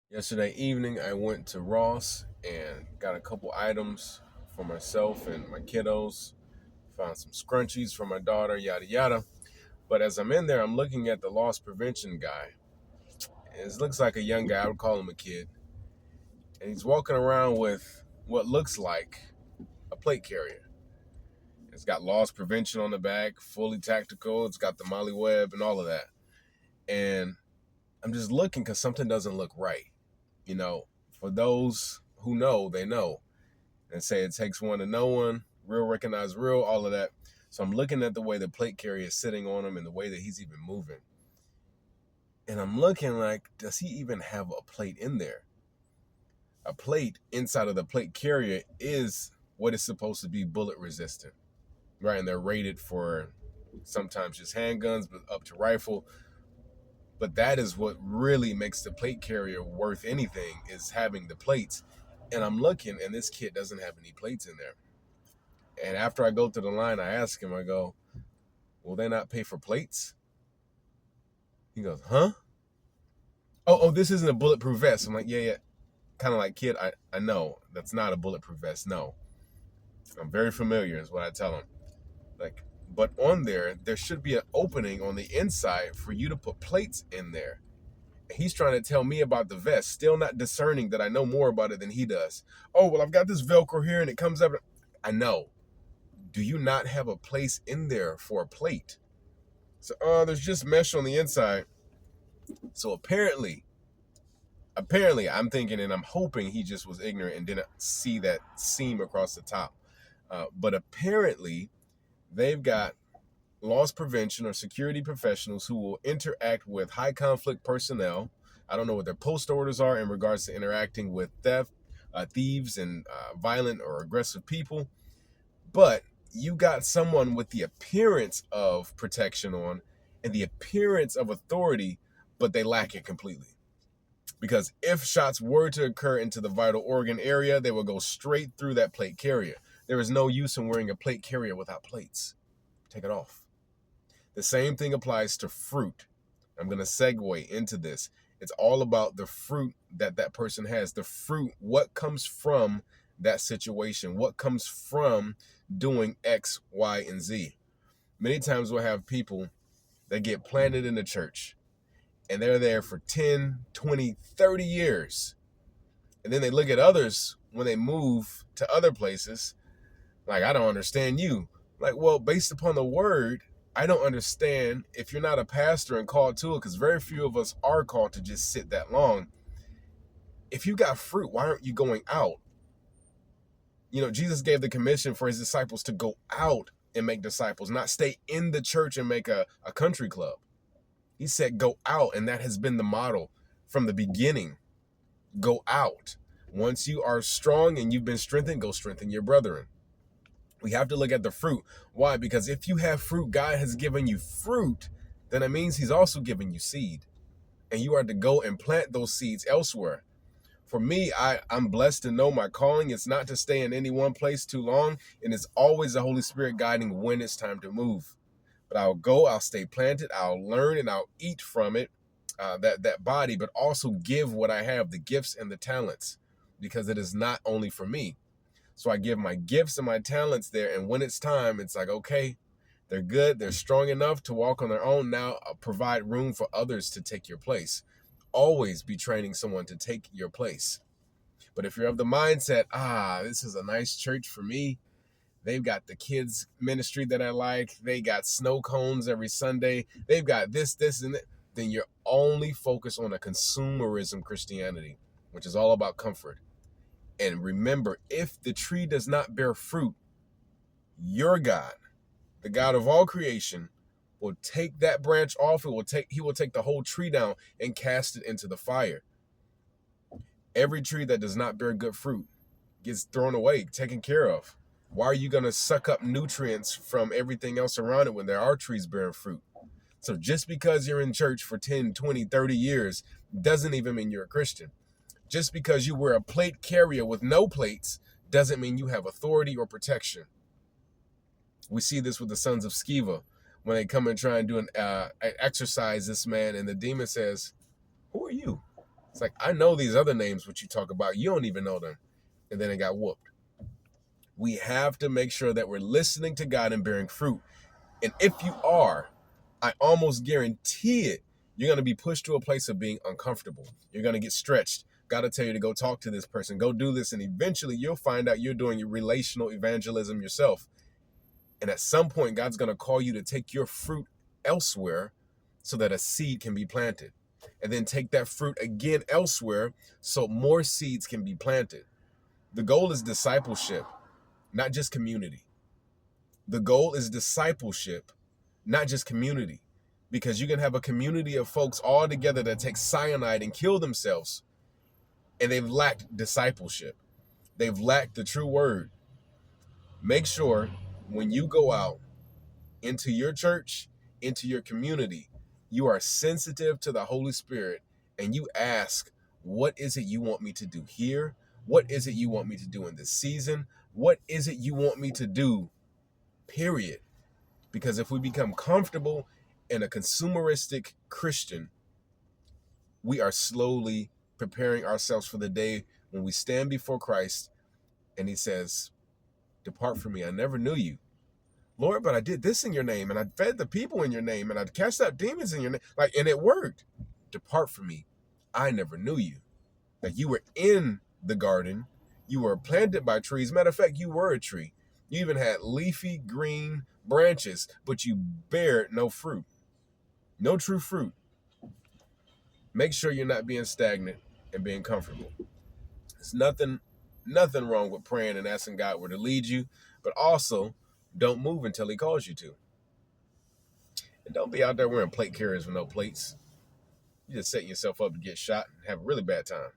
Yesterday evening, I went to Ross and got a couple items for myself and my kiddos. Found some scrunchies for my daughter, yada yada. But as I'm in there, I'm looking at the loss prevention guy. It looks like a young guy. I would call him a kid. And he's walking around with what looks like a plate carrier. It's got loss prevention on the back, fully tactical. It's got the Molly Web and all of that. And I'm just looking because something doesn't look right. You know, for those who know, they know. And say it takes one to know one, real recognize real, all of that. So I'm looking at the way the plate carrier is sitting on him and the way that he's even moving. And I'm looking like, does he even have a plate in there? A plate inside of the plate carrier is what is supposed to be bullet resistant, right? And they're rated for sometimes just handguns, but up to rifle. But that is what really makes the plate carrier worth anything, is having the plates. And I'm looking, and this kid doesn't have any plates in there. And after I go through the line, I ask him, I go, will they not pay for plates? He goes, huh? Oh, this isn't a bulletproof vest. I'm like, yeah. Kind of like, kid, I know that's not a bulletproof vest. No. I'm very familiar is what I tell him. Like, but on there should be an opening on the inside for you to put plates in there. He's trying to tell me about the vest, still not discerning that I know more about it than he does. Oh, well, I've got this Velcro here and it comes up. I know. Do you not have a place in there for a plate? So, there's just mesh on the inside. So apparently, I'm thinking and I'm hoping he just was ignorant and didn't see that seam across the top. But apparently, they've got loss prevention or security professionals who will interact with high conflict personnel. I don't know what their post orders are in regards to interacting with thieves, and violent or aggressive people. But you got someone with the appearance of protection on and the appearance of authority, but they lack it completely. Because if shots were to occur into the vital organ area, they will go straight through that plate carrier. There is no use in wearing a plate carrier without plates. Take it off. The same thing applies to fruit. I'm going to segue into this. It's all about the fruit that person has. The fruit, what comes from that situation? What comes from doing X, Y, and Z? Many times we'll have people that get planted in the church and they're there for 10, 20, 30 years. And then they look at others when they move to other places, like, I don't understand you. Like, well, based upon the word, I don't understand if you're not a pastor and called to it, because very few of us are called to just sit that long. If you got fruit, why aren't you going out? You know, Jesus gave the commission for his disciples to go out and make disciples, not stay in the church and make a country club. He said, go out. And that has been the model from the beginning. Go out. Once you are strong and you've been strengthened, go strengthen your brethren. We have to look at the fruit. Why? Because if you have fruit, God has given you fruit, then it means he's also given you seed. And you are to go and plant those seeds elsewhere. For me, I'm blessed to know my calling. It's not to stay in any one place too long. And it's always the Holy Spirit guiding when it's time to move. But I'll go, I'll stay planted, I'll learn, and I'll eat from it, that body, but also give what I have, the gifts and the talents, because it is not only for me. So I give my gifts and my talents there, and when it's time, it's like, okay, they're good, they're strong enough to walk on their own. Now I'll provide room for others to take your place. Always be training someone to take your place. But if you're of the mindset, this is a nice church for me, they've got the kids ministry that I like, they got snow cones every Sunday, they've got this, and that, then you're only focused on a consumerism Christianity, which is all about comfort. And remember, if the tree does not bear fruit, your God, the God of all creation, will take that branch off. He will take the whole tree down and cast it into the fire. Every tree that does not bear good fruit gets thrown away, taken care of. Why are you going to suck up nutrients from everything else around it when there are trees bearing fruit? So just because you're in church for 10, 20, 30 years doesn't even mean you're a Christian. Just because you wear a plate carrier with no plates doesn't mean you have authority or protection. We see this with the sons of Sceva when they come and try and do an exercise this man, and the demon says, who are you? It's like, I know these other names what you talk about. You don't even know them. And then it got whooped. We have to make sure that we're listening to God and bearing fruit. And if you are, I almost guarantee it, you're going to be pushed to a place of being uncomfortable. You're going to get stretched. Got to tell you to go talk to this person, go do this. And eventually you'll find out you're doing your relational evangelism yourself. And at some point, God's going to call you to take your fruit elsewhere so that a seed can be planted. And then take that fruit again elsewhere so more seeds can be planted. The goal is discipleship, not just community. The goal is discipleship, not just community. Because you can have a community of folks all together that take cyanide and kill themselves, and they've lacked discipleship. They've lacked the true word. Make sure when you go out into your church, into your community, you are sensitive to the Holy Spirit and you ask, what is it you want me to do here? What is it you want me to do in this season? What is it you want me to do? Period. Because if we become comfortable in a consumeristic Christian, we are slowly preparing ourselves for the day when we stand before Christ and he says, depart from me, I never knew you. Lord, but I did this in your name, and I fed the people in your name, and I cast out demons in your name. And it worked. Depart from me, I never knew you. Like, you were in the garden, you were planted by trees. Matter of fact, you were a tree. You even had leafy green branches, but you bear no fruit. No true fruit. Make sure you're not being stagnant and being comfortable. There's nothing wrong with praying and asking God where to lead you, but also don't move until he calls you to. And don't be out there wearing plate carriers with no plates. You just set yourself up to get shot and have a really bad time.